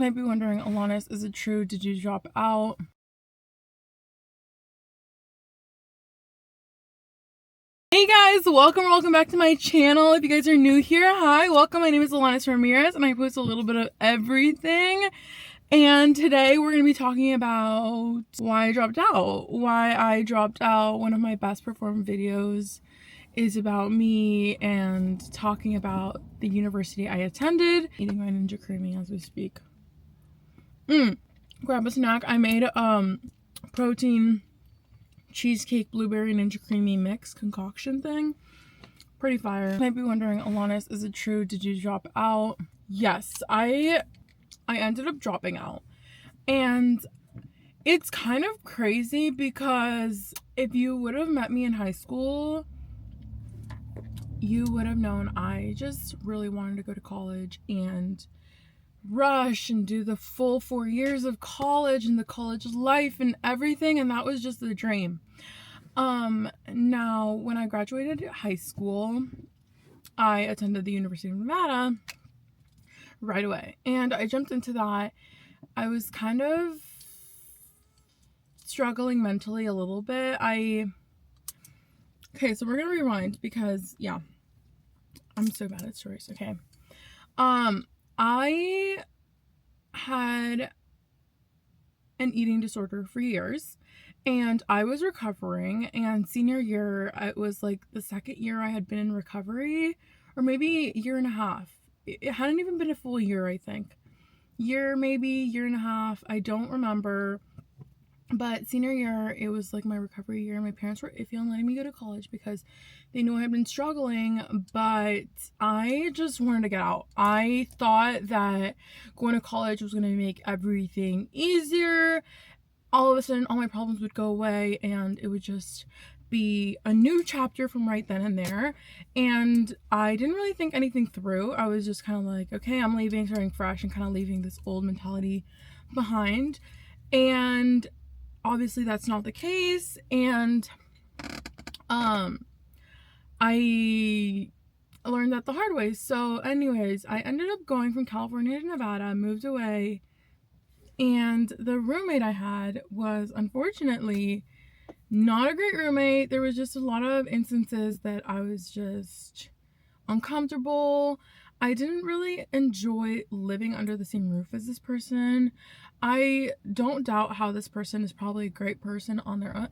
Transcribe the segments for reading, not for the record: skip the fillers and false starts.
Might be wondering, Alanis, is it true? Did you drop out? Hey guys, welcome back to my channel. If you guys are new here, hi, welcome. My name is Alanis Ramirez and I post a little bit of everything. And today we're going to be talking about why I dropped out. One of my best performed videos is about me and talking about the university I attended. Eating my Ninja Creami as we speak. Grab a snack. I made protein cheesecake blueberry Ninja Creami mix concoction thing. Pretty fire. You might be wondering, Alanis, is it true? Did you drop out? Yes, I ended up dropping out. And it's kind of crazy because if you would have met me in high school, you would have known I just really wanted to go to college and rush and do the full 4 years of college and the college life and everything, and that was just the dream. Now when I graduated high school, I attended the University of Nevada right away, and I jumped into that. I was kind of struggling mentally a little bit. Okay, so we're gonna rewind because yeah, I'm so bad at stories. Okay, I had an eating disorder for years and I was recovering, and senior year, it was like the second year I had been in recovery, or maybe a year and a half. It hadn't even been a full year, I think. Year and a half, I don't remember. But senior year, it was like my recovery year. My parents were iffy on letting me go to college because they knew I had been struggling, but I just wanted to get out. I thought that going to college was going to make everything easier. All of a sudden, all my problems would go away and it would just be a new chapter from right then and there. And I didn't really think anything through. I was just kind of like, okay, I'm leaving, starting fresh, and kind of leaving this old mentality behind. And obviously that's not the case, and I learned that the hard way. So anyways, I ended up going from California to Nevada, moved away, and the roommate I had was unfortunately not a great roommate. There was just a lot of instances that I was just uncomfortable. I didn't really enjoy living under the same roof as this person. I don't doubt how this person is probably a great person on their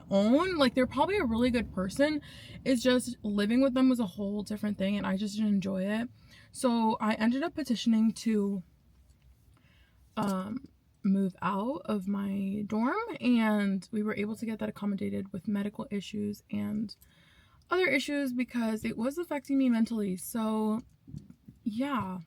own. Like, they're probably a really good person. It's just living with them was a whole different thing, and I just didn't enjoy it. So I ended up petitioning to move out of my dorm, and we were able to get that accommodated with medical issues and other issues because it was affecting me mentally. So yeah.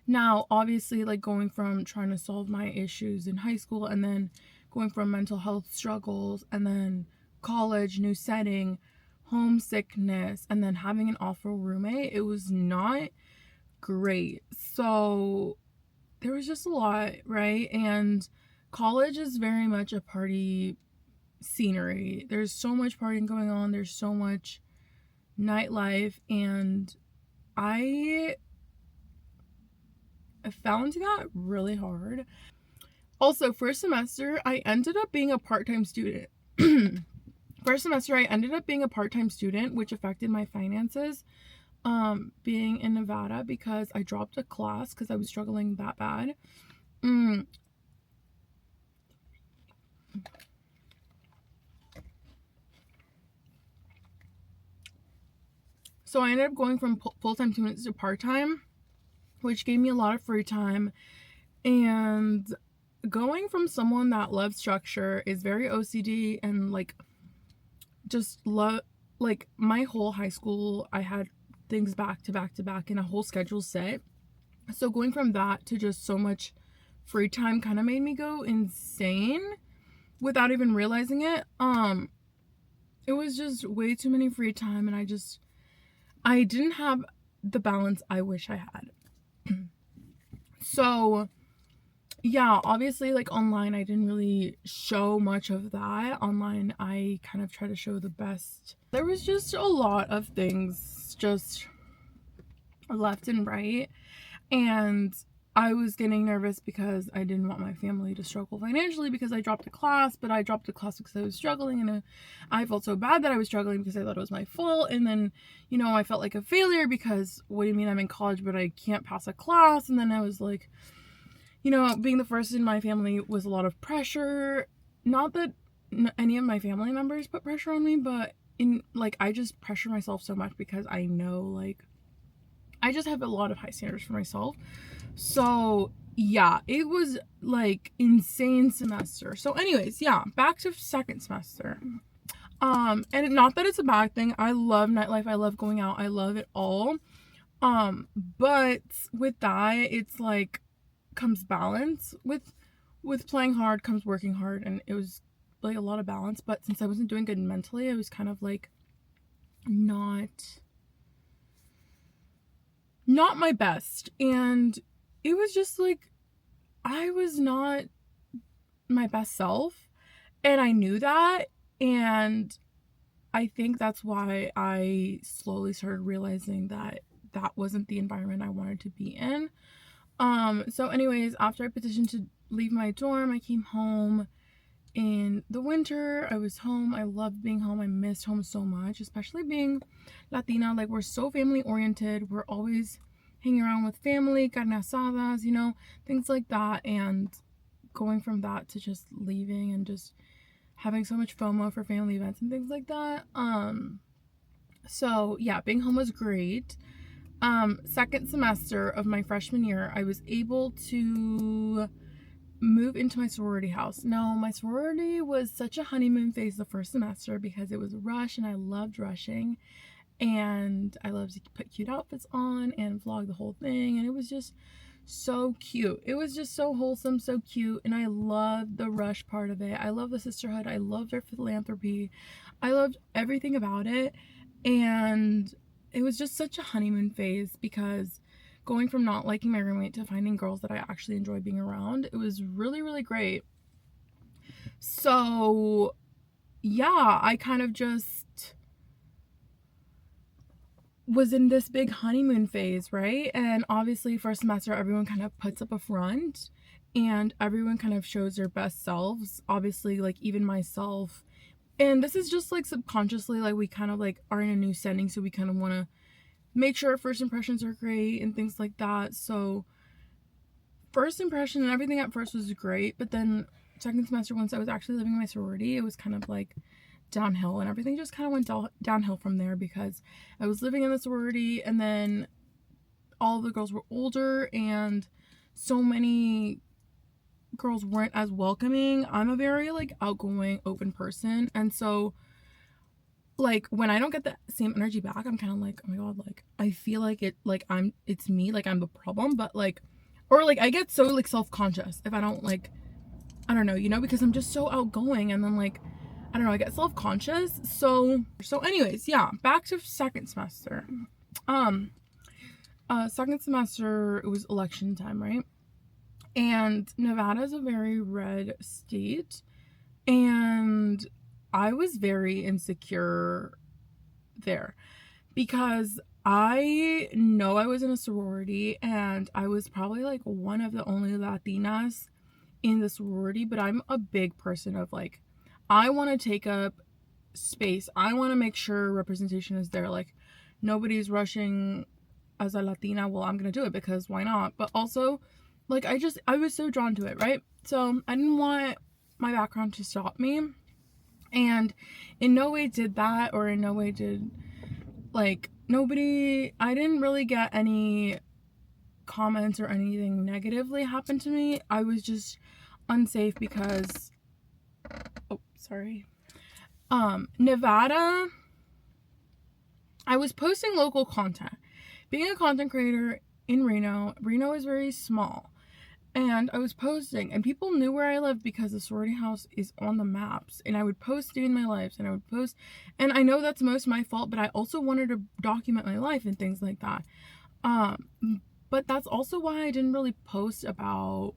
Now, obviously, like, going from trying to solve my issues in high school and then going from mental health struggles and then college, new setting, homesickness, and then having an awful roommate, it was not great. So there was just a lot, right? And college is very much a party scenery. There's so much partying going on. There's so much nightlife, and I found that really hard. Also, first semester, I ended up being a part-time student. First semester, I ended up being a part-time student, which affected my finances, being in Nevada, because I dropped a class because I was struggling that bad. So I ended up going from full-time students to part-time, which gave me a lot of free time. And going from someone that loves structure, is very OCD, and like just love, like, my whole high school I had things back to back to back and a whole schedule set. So going from that to just so much free time kind of made me go insane without even realizing it. It was just way too many free time, and I didn't have the balance I wish I had. So yeah, obviously, like, online I didn't really show much of that. Online I kind of try to show the best. There was just a lot of things just left and right, and I was getting nervous because I didn't want my family to struggle financially because I dropped a class, but I dropped a class because I was struggling, and I felt so bad that I was struggling because I thought it was my fault. And then, I felt like a failure because what do you mean I'm in college but I can't pass a class? And then I was like, being the first in my family was a lot of pressure. Not that any of my family members put pressure on me, but I just pressure myself so much because I know, like, I just have a lot of high standards for myself. So yeah, it was like insane semester. So anyways, yeah, back to second semester. And not that it's a bad thing. I love nightlife. I love going out. I love it all. But with that, it's like comes balance. With playing hard comes working hard, and it was like a lot of balance. But since I wasn't doing good mentally, I was kind of like not my best. And it was just like I was not my best self, and I knew that. And I think that's why I slowly started realizing that that wasn't the environment I wanted to be in. So anyways, after I petitioned to leave my dorm, I came home in the winter. I was home. I loved being home. I missed home so much, especially being Latina. Like, we're so family oriented. We're always hanging around with family, carne asadas, things like that. And going from that to just leaving and just having so much FOMO for family events and things like that. So yeah, being home was great. Second semester of my freshman year, I was able to move into my sorority house. Now, my sorority was such a honeymoon phase the first semester because it was a rush and I loved rushing, and I loved to put cute outfits on and vlog the whole thing, and it was just so cute. It was just so wholesome, so cute, and I loved the rush part of it. I love the sisterhood. I loved their philanthropy. I loved everything about it, and it was just such a honeymoon phase because going from not liking my roommate to finding girls that I actually enjoy being around, it was really, really great. So yeah, I kind of just was in this big honeymoon phase, right? And obviously first semester everyone kind of puts up a front and everyone kind of shows their best selves. Obviously, like, even myself. And this is just like subconsciously, like, we kind of like are in a new setting, so we kind of want to make sure our first impressions are great and things like that. So first impression and everything at first was great, but then second semester, once I was actually living in my sorority, it was kind of like downhill, and everything just kind of went downhill from there because I was living in the sorority, and then all of the girls were older and so many girls weren't as welcoming. I'm a very like outgoing, open person, and so like when I don't get the same energy back, I'm kind of like, oh my god, like I feel like it's me, like I'm the problem. But like, or like I get so like self-conscious if I don't like, I don't know, because I'm just so outgoing, and then like, I don't know, I get self-conscious. So anyways, yeah, back to second semester. Second semester, it was election time, right? And Nevada is a very red state, and I was very insecure there because I know I was in a sorority and I was probably like one of the only Latinas in the sorority, but I'm a big person of like, I want to take up space. I want to make sure representation is there. Like, nobody's rushing as a Latina. Well, I'm going to do it because why not? But also, like, I was so drawn to it, right? So I didn't want my background to stop me. And in no way did that, or in no way did, like, I didn't really get any comments or anything negatively happen to me. I was just unsafe because, oh, sorry. Nevada, I was posting local content. Being a content creator in Reno is very small. And I was posting, and people knew where I lived because the sorority house is on the maps. And I would post day in my life, and I would post, and I know that's most my fault, but I also wanted to document my life and things like that. But that's also why I didn't really post about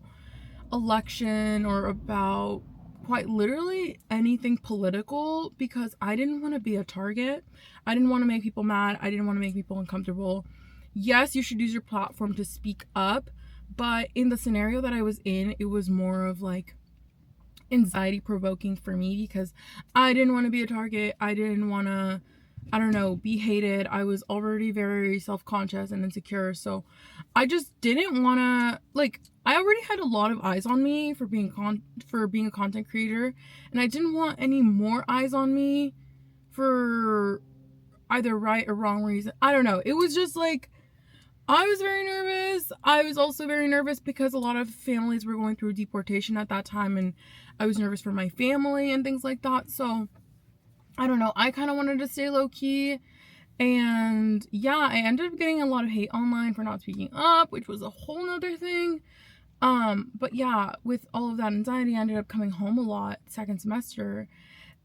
election or about quite literally anything political, because I didn't want to be a target. I didn't want to make people mad. I didn't want to make people uncomfortable. Yes, you should use your platform to speak up, But in the scenario that I was in, it was more of like anxiety provoking for me because I didn't want to be a target. I didn't want to, I don't know, be hated. I was already very self-conscious and insecure. So I just didn't want to, like, I already had a lot of eyes on me for being a content creator, and I didn't want any more eyes on me for either right or wrong reason. I don't know. It was just like, I was very nervous. I was also very nervous because a lot of families were going through deportation at that time, and I was nervous for my family and things like that. So I don't know. I kind of wanted to stay low key. And yeah, I ended up getting a lot of hate online for not speaking up, which was a whole nother thing. But yeah, with all of that anxiety, I ended up coming home a lot second semester,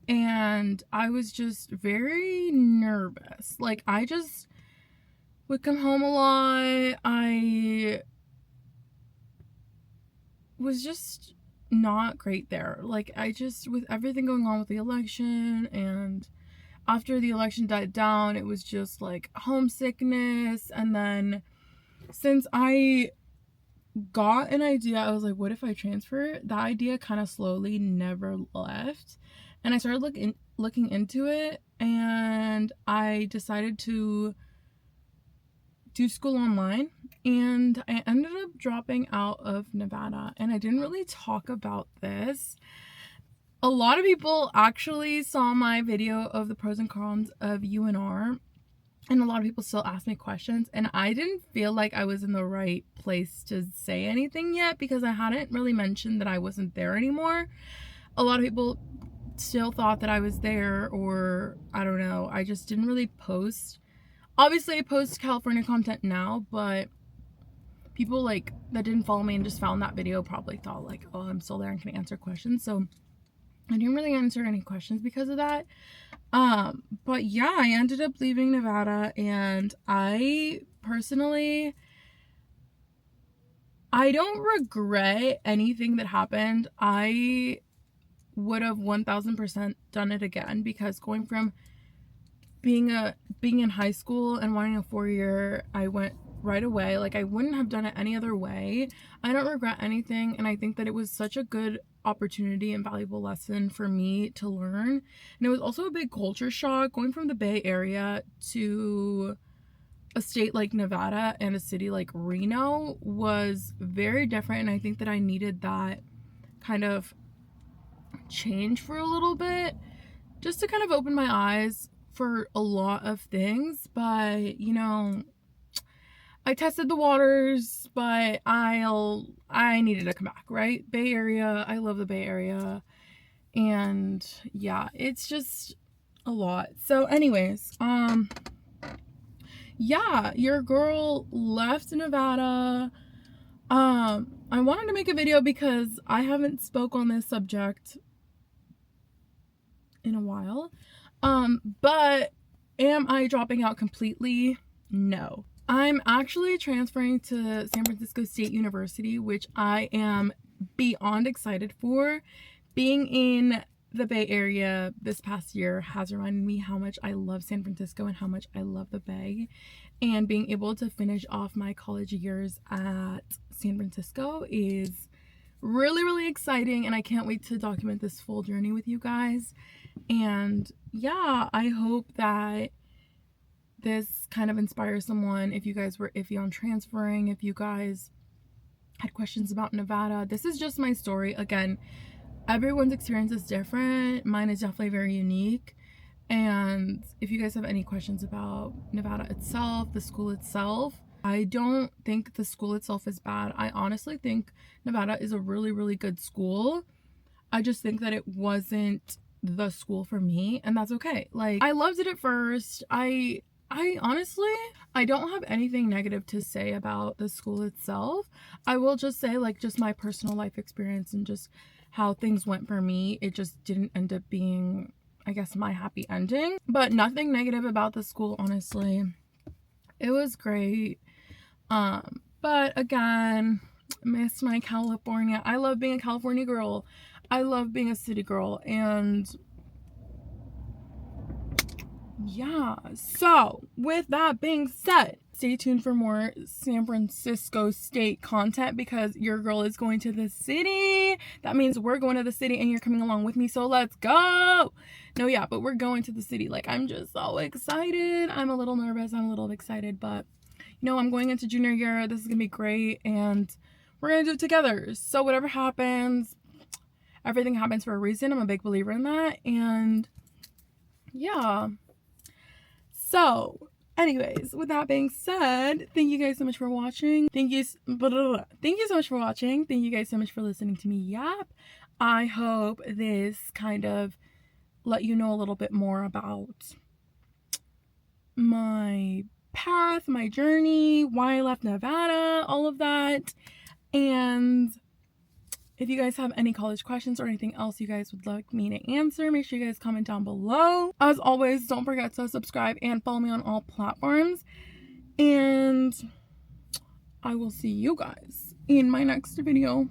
and I was just very nervous. Like, I just would come home a lot. I was just not great there. Like, I just, with everything going on with the election, and after the election died down, it was just like homesickness. And then since I got an idea, I was like, what if I transfer? That idea kind of slowly never left. And I started looking into it, and I decided to do school online, and I ended up dropping out of Nevada. And I didn't really talk about this. A lot of people actually saw my video of the pros and cons of UNR, and a lot of people still ask me questions, and I didn't feel like I was in the right place to say anything yet because I hadn't really mentioned that I wasn't there anymore. A lot of people still thought that I was there, or I don't know, I just didn't really post. Obviously I post California content now, but people like that didn't follow me and just found that video probably thought like, oh, I'm still there and can answer questions. So I didn't really answer any questions because of that. But yeah, I ended up leaving Nevada, and I personally, I don't regret anything that happened. I would have 1000% done it again, because going from being in high school and wanting a 4-year, I went right away. Like, I wouldn't have done it any other way. I don't regret anything, and I think that it was such a good opportunity and valuable lesson for me to learn. And it was also a big culture shock going from the Bay Area to a state like Nevada and a city like Reno was very different, and I think that I needed that kind of change for a little bit just to kind of open my eyes for a lot of things. But you know, I tested the waters, but I needed to come back, right? Bay Area, I love the Bay Area. And yeah, it's just a lot. So anyways, yeah, your girl left Nevada. I wanted to make a video because I haven't spoke on this subject in a while. But am I dropping out completely? No. I'm actually transferring to San Francisco State University, which I am beyond excited for. Being in the Bay Area this past year has reminded me how much I love San Francisco and how much I love the Bay. And being able to finish off my college years at San Francisco is really, really exciting, and I can't wait to document this full journey with you guys. And yeah, I hope that this kind of inspires someone. If you guys were iffy on transferring, if you guys had questions about Nevada, this is just my story. Again, everyone's experience is different. Mine is definitely very unique. And if you guys have any questions about Nevada itself, the school itself, I don't think the school itself is bad. I honestly think Nevada is a really, really good school. I just think that it wasn't the school for me, and that's okay. Like, I loved it at first. I honestly, I don't have anything negative to say about the school itself. I will just say, like, just my personal life experience and just how things went for me, it just didn't end up being, I guess, my happy ending. But nothing negative about the school, honestly. It was great. But again, miss my California. I love being a California girl. I love being a city girl. And yeah, so with that being said, stay tuned for more San Francisco State content because your girl is going to the city. That means we're going to the city and you're coming along with me, so let's go. No, yeah, but we're going to the city. Like, I'm just so excited. I'm a little nervous. I'm a little excited, but I'm going into junior year. This is gonna be great, and we're gonna do it together. So whatever happens, everything happens for a reason. I'm a big believer in that. And yeah. So anyways, with that being said, thank you guys so much for watching. Thank you so much for watching. Thank you guys so much for listening to me yap. I hope this kind of let you know a little bit more about my path, my journey, why I left Nevada, all of that. And if you guys have any college questions or anything else you guys would like me to answer, make sure you guys comment down below. As always, don't forget to subscribe and follow me on all platforms. And I will see you guys in my next video.